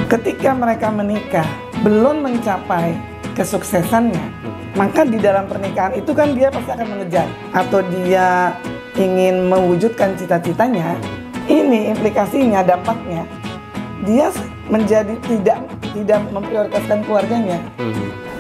Ketika mereka menikah belum mencapai kesuksesannya, maka di dalam pernikahan itu kan dia pasti akan mengejar atau dia ingin mewujudkan cita-citanya. Ini implikasinya, dampaknya dia menjadi tidak memprioritaskan keluarganya.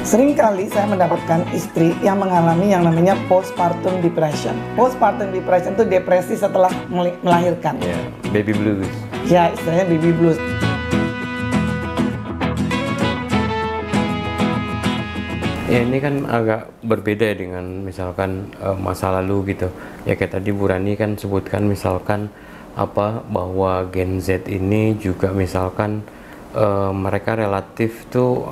Seringkali saya mendapatkan istri yang mengalami yang namanya postpartum depression. Postpartum depression itu depresi setelah melahirkan. Baby blues. Ya, istilahnya baby blues. Ya, ini kan agak berbeda dengan misalkan masa lalu gitu. Ya kayak tadi Bu Rani kan sebutkan misalkan bahwa Gen Z ini juga misalkan mereka relatif tuh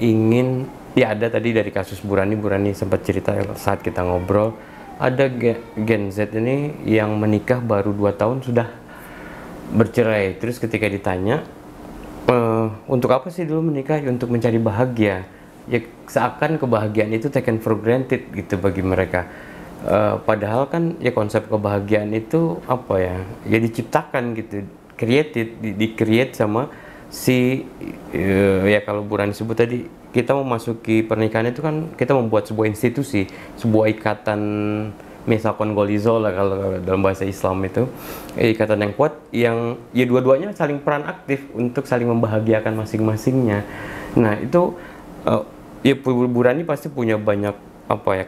ingin, ya ada tadi dari kasus Bu Rani sempat cerita saat kita ngobrol, ada Gen Z ini yang menikah baru 2 tahun sudah bercerai. Terus ketika ditanya untuk apa sih dulu menikah? Untuk mencari bahagia. Ya seakan kebahagiaan itu taken for granted gitu bagi mereka. Padahal kan ya konsep kebahagiaan itu ya diciptakan gitu, di-create sama si ya kalau Bu Rani sebut tadi, kita memasuki pernikahan itu kan kita membuat sebuah institusi, sebuah ikatan, misalkan golizol lah kalau dalam bahasa Islam itu, ikatan yang kuat yang ya dua-duanya saling peran aktif untuk saling membahagiakan masing-masingnya. Nah itu ya Bu Rani pasti punya banyak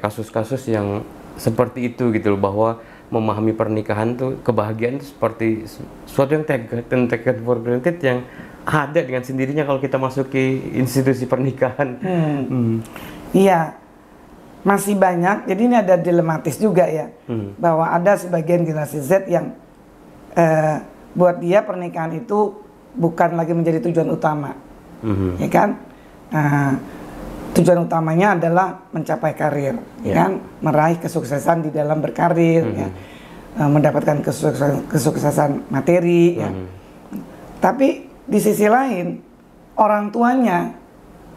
kasus-kasus yang seperti itu gitu loh, bahwa memahami pernikahan tuh, kebahagiaan itu seperti sesuatu yang taken for granted yang ada dengan sendirinya kalau kita masuki institusi pernikahan. Iya, masih banyak. Jadi ini ada dilematis juga ya, bahwa ada sebagian generasi Z yang buat dia pernikahan itu bukan lagi menjadi tujuan utama, ya kan? Tujuan utamanya adalah mencapai karir, kan? Meraih kesuksesan di dalam berkarir, ya. Mendapatkan kesuksesan materi, ya. Tapi di sisi lain, orang tuanya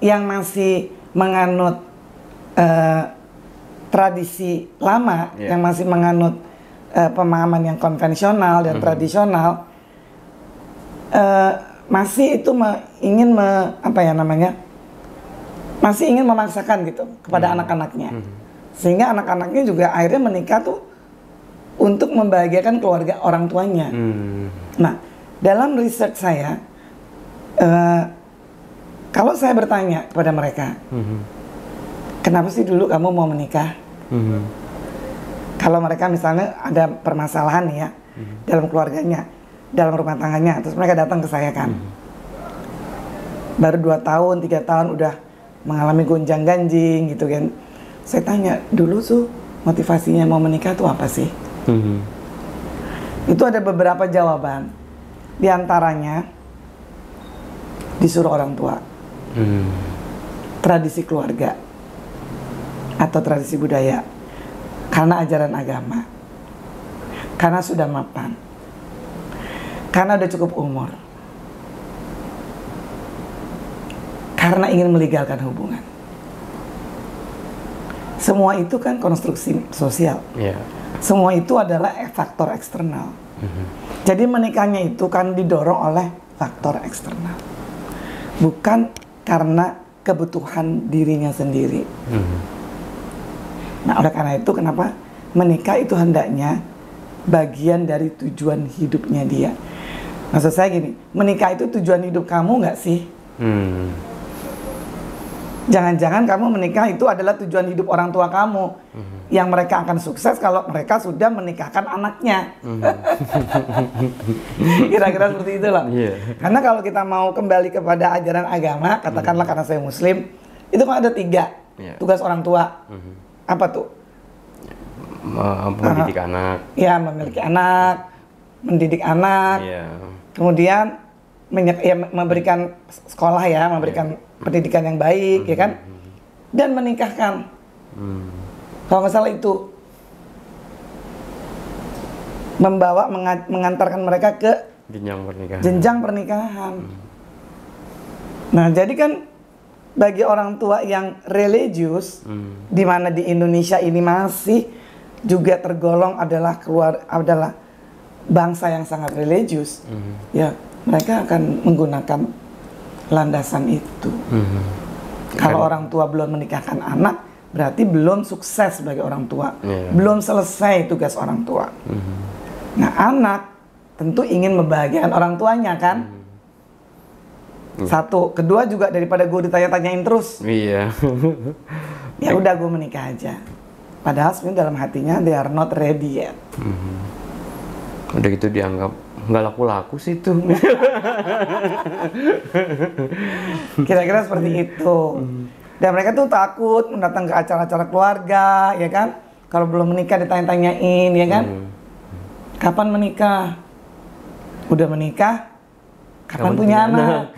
yang masih menganut tradisi lama, yang masih menganut pemahaman yang konvensional dan tradisional, masih itu masih ingin memaksakan gitu kepada anak-anaknya, sehingga anak-anaknya juga akhirnya menikah tuh untuk membahagiakan keluarga orang tuanya. Nah, dalam research saya, kalau saya bertanya kepada mereka, kenapa sih dulu kamu mau menikah? Kalau mereka misalnya ada permasalahan ya dalam keluarganya, dalam rumah tangganya, terus mereka datang ke saya kan, baru 2 tahun, 3 tahun udah mengalami gonjang-ganjing gitu kan. Saya tanya, dulu tuh motivasinya mau menikah tuh apa sih? Itu ada beberapa jawaban. Di antaranya disuruh orang tua, tradisi keluarga atau tradisi budaya, karena ajaran agama, karena sudah mapan, karena udah cukup umur, karena ingin melegalkan hubungan. Semua itu kan konstruksi sosial. Semua itu adalah faktor eksternal. Jadi menikahnya itu kan didorong oleh faktor eksternal, bukan karena kebutuhan dirinya sendiri. Nah, oleh karena itu kenapa menikah itu hendaknya bagian dari tujuan hidupnya dia. Maksud saya gini, menikah itu tujuan hidup kamu nggak sih? Jangan-jangan kamu menikah itu adalah tujuan hidup orang tua kamu, yang mereka akan sukses kalau mereka sudah menikahkan anaknya. Kira-kira seperti itu loh. Karena kalau kita mau kembali kepada ajaran agama, katakanlah karena saya Muslim, itu kan ada 3 tugas orang tua. Apa tuh? Mendidik anak. Ya, memiliki anak, mendidik anak, kemudian memberikan sekolah ya, memberikan pendidikan yang baik, ya kan, dan menikahkan. Kalau nggak salah itu mengantarkan mereka ke jenjang pernikahan. Nah, jadi kan bagi orang tua yang religius, di mana di Indonesia ini masih juga tergolong adalah bangsa yang sangat religius, ya. mereka akan menggunakan landasan itu. Kalau orang tua belum menikahkan anak, berarti belum sukses sebagai orang tua, belum selesai tugas orang tua. Nah, anak tentu ingin membahagiakan orang tuanya kan. Satu, kedua juga daripada gue ditanya-tanyain terus. Iya. Ya udah gue menikah aja. Padahal sebenarnya dalam hatinya they are not ready yet. Udah gitu dianggap nggak laku-laku sih itu. Kira-kira seperti itu. Dan mereka tuh takut datang ke acara-acara keluarga, ya kan? Kalau belum menikah ditanya-tanyain, ya kan? Kapan menikah? Udah menikah? Kapan punya anak?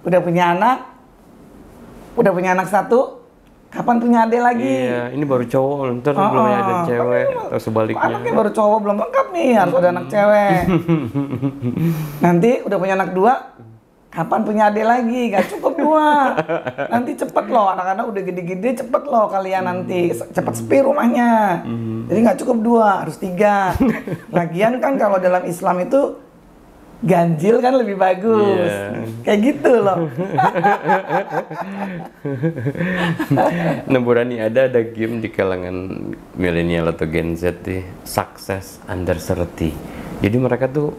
Udah punya anak? Udah punya anak satu? Kapan punya adik lagi? Iya, ini baru cowok, ntar belum ada cewek, atau sebaliknya. Anaknya baru cowok, belum lengkap nih, harus ada anak cewek. Nanti udah punya anak dua, kapan punya adik lagi? Gak cukup dua. Nanti cepet loh, anak-anak udah gede-gede, cepet loh kalian nanti. Cepet sepi rumahnya. Jadi gak cukup dua, harus tiga. Lagian kan kalau dalam Islam itu ganjil kan lebih bagus. Kayak gitu loh. Nah, Burani, ada game di kalangan milenial atau Gen Z nih, Success Under 30. Jadi mereka tuh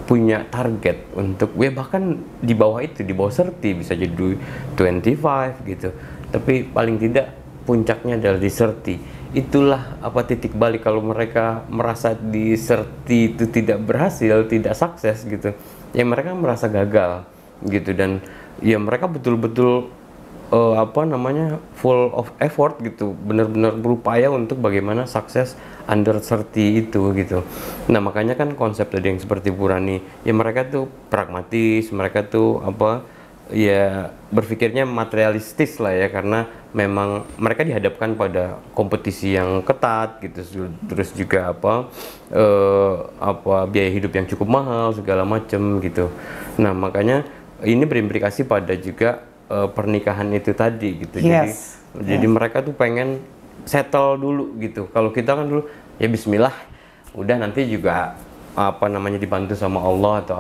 punya target untuk, bahkan di bawah itu, di bawah 30, bisa jadi 25 gitu. Tapi paling tidak puncaknya adalah di 30. Itulah apa titik balik kalau mereka merasa di 30 itu tidak berhasil, tidak sukses gitu. Ya mereka merasa gagal gitu, dan ya mereka betul-betul full of effort gitu, benar-benar berupaya untuk bagaimana sukses under 30 itu gitu. Nah, makanya kan konsep tadi yang seperti Burani, ya mereka tuh pragmatis, mereka tuh ya berpikirnya materialistis lah ya, karena memang mereka dihadapkan pada kompetisi yang ketat gitu, terus juga biaya hidup yang cukup mahal segala macem gitu. Nah, makanya ini berimplikasi pada juga pernikahan itu tadi gitu. Jadi mereka tuh pengen settle dulu gitu. Kalau kita kan dulu ya bismillah, udah nanti juga dibantu sama Allah atau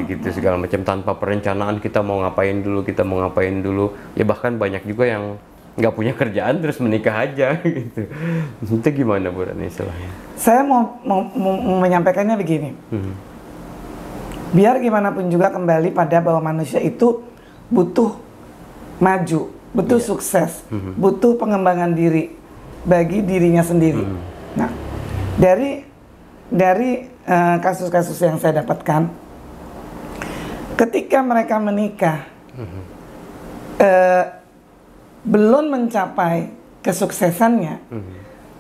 gitu segala macam, tanpa perencanaan kita mau ngapain dulu, ya bahkan banyak juga yang nggak punya kerjaan terus menikah aja gitu. Itu gimana Bu Rani istilahnya? Saya mau menyampaikannya begini. Biar gimana pun juga kembali pada bahwa manusia itu butuh maju, butuh sukses, butuh pengembangan diri bagi dirinya sendiri. Nah, dari kasus-kasus yang saya dapatkan, ketika mereka menikah belum mencapai kesuksesannya,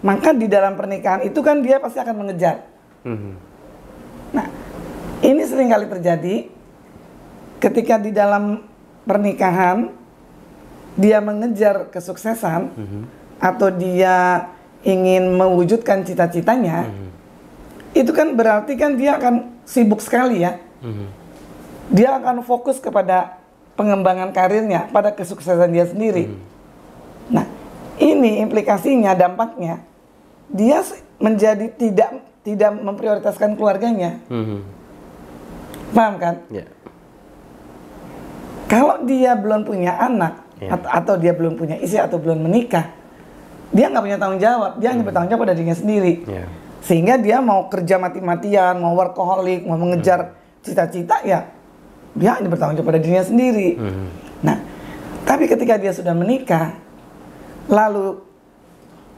maka di dalam pernikahan itu kan dia pasti akan mengejar. Nah, ini sering kali terjadi ketika di dalam pernikahan dia mengejar kesuksesan atau dia ingin mewujudkan cita-citanya. Itu kan berarti kan dia akan sibuk sekali ya. Dia akan fokus kepada pengembangan karirnya, pada kesuksesan dia sendiri. Nah, ini implikasinya, dampaknya, dia menjadi tidak memprioritaskan keluarganya. Paham kan? Kalau dia belum punya anak, atau dia belum punya istri atau belum menikah, dia nggak punya tanggung jawab. Dia hanya bertanggung jawab pada dirinya sendiri. Sehingga dia mau kerja mati-matian, mau workaholic, mau mengejar cita-cita, ya dia hanya bertanggung jawab pada dirinya sendiri. Nah, tapi ketika dia sudah menikah, lalu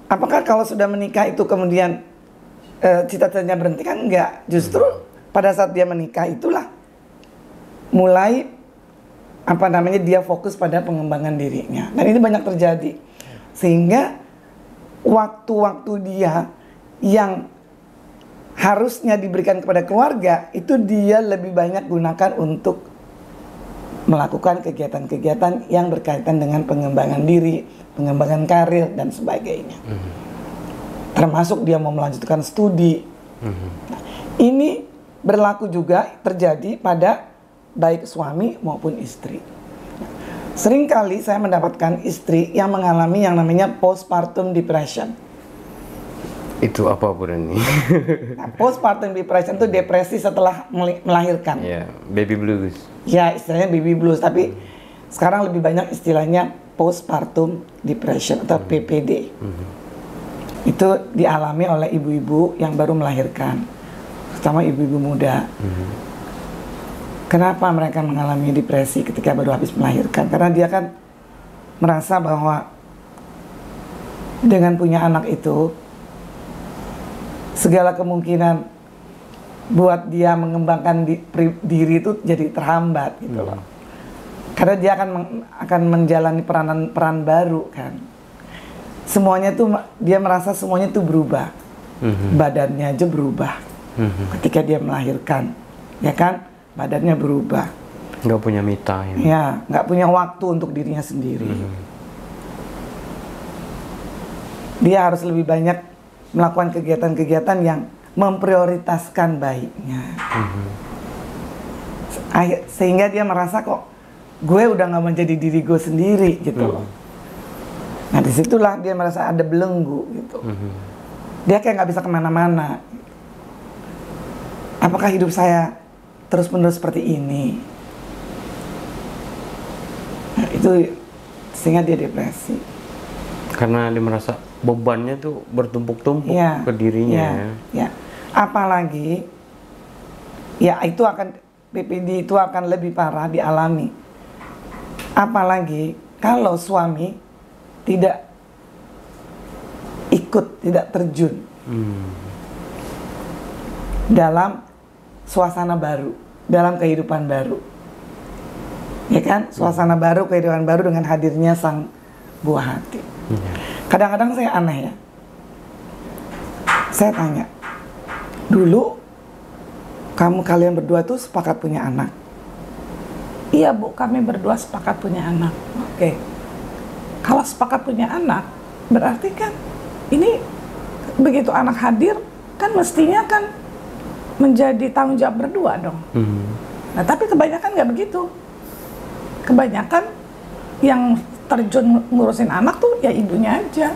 apakah kalau sudah menikah itu kemudian cita-citanya berhenti? Kan enggak. Justru pada saat dia menikah itulah mulai dia fokus pada pengembangan dirinya. Dan ini banyak terjadi. Sehingga waktu-waktu dia yang harusnya diberikan kepada keluarga, itu dia lebih banyak gunakan untuk melakukan kegiatan-kegiatan yang berkaitan dengan pengembangan diri, pengembangan karir, dan sebagainya. Termasuk dia mau melanjutkan studi. Nah, ini berlaku juga terjadi pada baik suami maupun istri. Seringkali saya mendapatkan istri yang mengalami yang namanya postpartum depression. Itu apa Burani? Nah, postpartum depression itu depresi setelah melahirkan. Ya, baby blues. Ya, istilahnya baby blues, tapi sekarang lebih banyak istilahnya postpartum depression atau PPD. Itu dialami oleh ibu-ibu yang baru melahirkan, terutama ibu-ibu muda. Kenapa mereka mengalami depresi ketika baru habis melahirkan? Karena dia kan merasa bahwa dengan punya anak itu, segala kemungkinan buat dia mengembangkan diri itu jadi terhambat gitu loh. Karena dia akan menjalani peran baru kan. Semuanya tuh dia merasa semuanya tuh berubah. Badannya aja berubah. Ketika dia melahirkan, ya kan? Badannya berubah. Nggak punya me time. Ya, nggak punya waktu untuk dirinya sendiri. Dia harus lebih banyak melakukan kegiatan-kegiatan yang memprioritaskan baiknya. Sehingga dia merasa kok gue udah nggak menjadi diri gue sendiri gitu loh. Nah disitulah dia merasa ada belenggu gitu. Dia kayak nggak bisa kemana-mana. Apakah hidup saya terus-menerus seperti ini? Nah, itu sehingga dia depresi. Karena dia merasa bebannya tuh bertumpuk-tumpuk ke dirinya. Ya. Apalagi ya itu akan PPD itu akan lebih parah dialami. Apalagi kalau suami tidak ikut, tidak terjun dalam suasana baru, dalam kehidupan baru. Ya kan? Suasana baru, kehidupan baru dengan hadirnya sang buah hati. Kadang-kadang saya aneh ya. Saya tanya, dulu kalian berdua tuh sepakat punya anak? Iya Bu, kami berdua sepakat punya anak. Oke. Kalau sepakat punya anak, berarti kan ini begitu anak hadir, kan mestinya kan menjadi tanggung jawab berdua dong. Nah tapi kebanyakan nggak begitu. Kebanyakan yang terjun ngurusin anak tuh ya ibunya aja.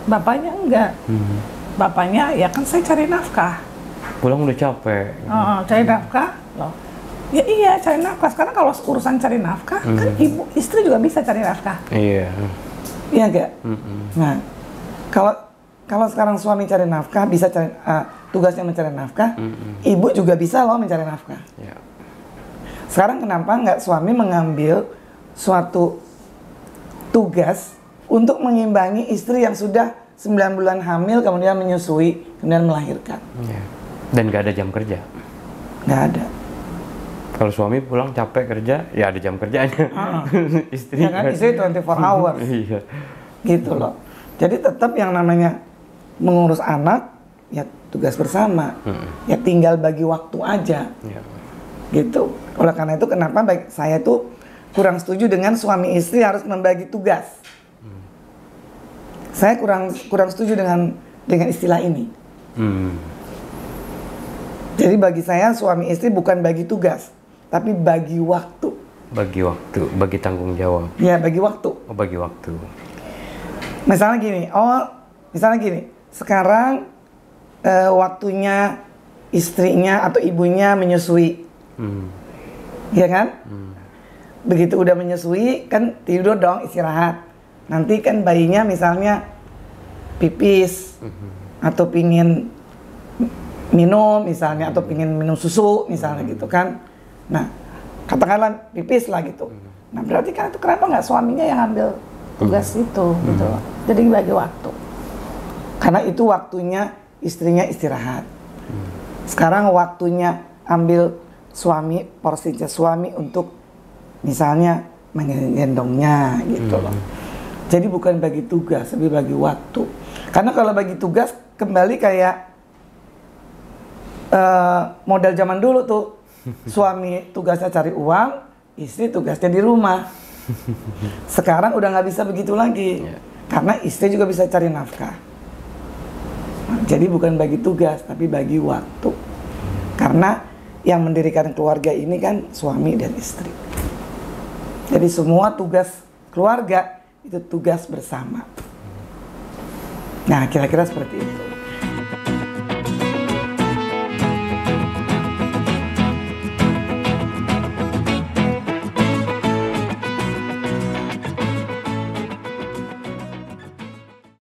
Bapaknya enggak. Bapaknya ya kan saya cari nafkah. Pulang udah capek. Cari nafkah loh. Ya iya cari nafkah. Sekarang kalau urusan cari nafkah kan istri juga bisa cari nafkah. Iya enggak? Nah kalau sekarang suami cari nafkah bisa cari tugasnya mencari nafkah, ibu juga bisa loh mencari nafkah. Sekarang kenapa nggak suami mengambil suatu tugas untuk mengimbangi istri yang sudah 9 bulan hamil, kemudian menyusui, kemudian melahirkan. Dan nggak ada jam kerja? Nggak ada. Kalau suami pulang capek kerja, ya ada jam kerjanya. Istri ya kan, istri 24 hours. Gitu loh. Jadi tetap yang namanya mengurus anak, ya tugas bersama. Ya tinggal bagi waktu aja. Gitu. Oleh karena itu kenapa saya tuh kurang setuju dengan suami istri harus membagi tugas. Saya kurang setuju dengan istilah ini. Jadi bagi saya suami istri bukan bagi tugas, tapi bagi waktu. Bagi waktu, bagi tanggung jawab. Ya, bagi waktu. Oh, bagi waktu. Misalnya gini, sekarang waktunya istrinya atau ibunya menyusui. Ya kan? Begitu udah menyusui kan tidur dong, istirahat. Nanti kan bayinya misalnya pipis atau pingin minum misalnya atau pingin minum susu misalnya gitu kan. Nah katakanlah pipis lah gitu. Nah berarti kan itu kenapa nggak suaminya yang ambil tugas itu gitu. Jadi bagi waktu. Karena itu waktunya istrinya istirahat. Sekarang waktunya ambil suami, porsinya suami untuk misalnya menggendongnya gitu loh. Jadi bukan bagi tugas, tapi bagi waktu. Karena kalau bagi tugas kembali kayak model zaman dulu tuh. Suami tugasnya cari uang, istri tugasnya di rumah. Sekarang udah nggak bisa begitu lagi. Karena istri juga bisa cari nafkah. Jadi bukan bagi tugas, tapi bagi waktu. Karena yang mendirikan keluarga ini kan suami dan istri. Jadi semua tugas keluarga itu tugas bersama. Nah, kira-kira seperti itu.